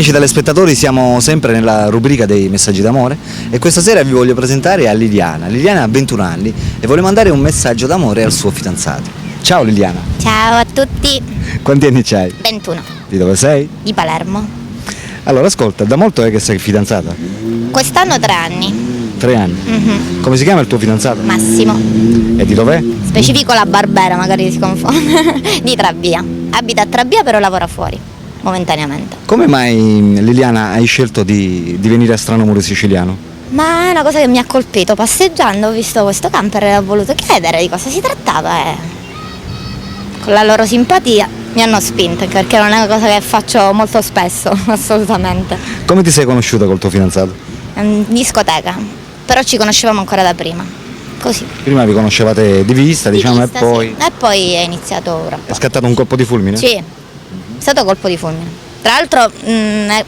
Amici telespettatori, siamo sempre nella rubrica dei messaggi d'amore e questa sera vi voglio presentare a Liliana. Liliana ha 21 anni e vuole mandare un messaggio d'amore al suo fidanzato. Ciao Liliana. Ciao a tutti. Quanti anni c'hai? 21. Di dove sei? Di Palermo. Allora ascolta, da molto è che sei fidanzata? Quest'anno 3 anni. 3 anni. Come si chiama il tuo fidanzato? Massimo. E di dov'è? Specifico la Barbera, magari si confonde. Di Trabia. Abita a Trabia però lavora fuori, momentaneamente. Come mai Liliana hai scelto di venire a Stranamore Siciliano? Ma è una cosa che mi ha colpito. Passeggiando ho visto questo camper e ho voluto chiedere di cosa si trattava e con la loro simpatia mi hanno spinto, perché non è una cosa che faccio molto spesso, assolutamente. Come ti sei conosciuta col tuo fidanzato? In discoteca, però ci conoscevamo ancora da prima, così. Prima vi conoscevate di vista, diciamo, Vista, e poi sì. E poi è iniziato un è rapporto. scattato un colpo di fulmine? Sì, è stato colpo di fulmine. Tra l'altro è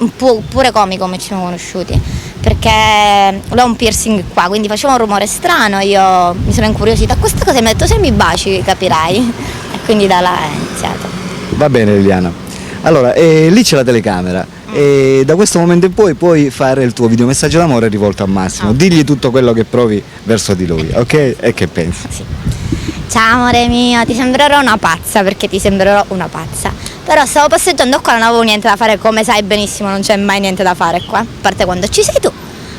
pure comico come ci siamo conosciuti, perché lui ha un piercing qua, quindi faceva un rumore strano, io mi sono incuriosita a questa cosa e mi ha detto se mi baci capirai, e quindi da là è iniziato. Va bene Liliana. Allora, lì c'è la telecamera e da questo momento in poi puoi fare il tuo videomessaggio d'amore rivolto a Massimo. Ah. Digli tutto quello che provi verso di lui, ok? E che pensi? Sì. Ciao amore mio, ti sembrerò una pazza, perché ti sembrerò una pazza. Però stavo passeggiando qua, non avevo niente da fare, come sai benissimo non c'è mai niente da fare qua, a parte quando ci sei tu.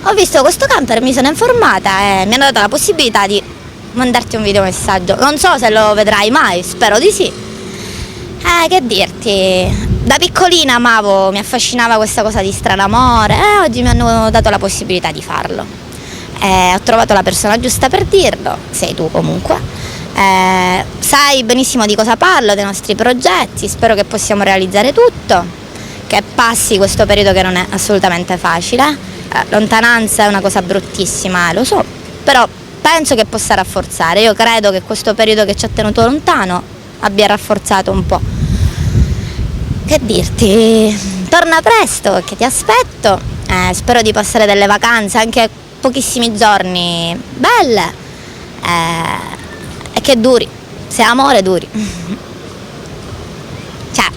Ho visto questo camper, mi sono informata e mi hanno dato la possibilità di mandarti un videomessaggio. Non so se lo vedrai mai, spero di sì. Che dirti, da piccolina amavo, mi affascinava questa cosa di Stranamore e oggi mi hanno dato la possibilità di farlo. Ho trovato la persona giusta per dirlo, sei tu comunque. Sai benissimo di cosa parlo, dei nostri progetti, spero che possiamo realizzare tutto, che passi questo periodo che non è assolutamente facile. Lontananza è una cosa bruttissima, lo so, però penso che possa rafforzare. Io credo che questo periodo che ci ha tenuto lontano abbia rafforzato un po'. Che dirti, torna presto che ti aspetto, spero di passare delle vacanze, anche pochissimi giorni belle, e che duri, se amore duri. Ciao.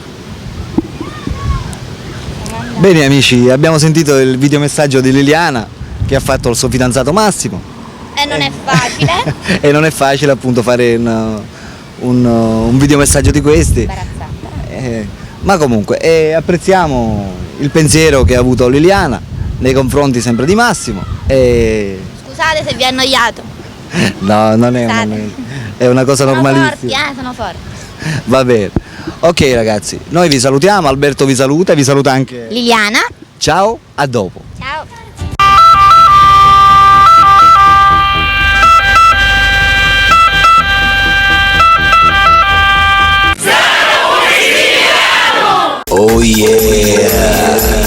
Bene amici, abbiamo sentito il videomessaggio di Liliana che ha fatto il suo fidanzato Massimo. E non è facile. E non è facile appunto fare un videomessaggio di questi. Imbarazzante. Ma comunque apprezziamo il pensiero che ha avuto Liliana nei confronti sempre di Massimo. Scusate se vi è annoiato. No, non è, Scusate. è una cosa Sono normalissima. forti, sono forti. Va bene. Ok ragazzi, noi vi salutiamo, Alberto vi saluta anche Liliana. Ciao, a dopo. Ciao. Oh yeah!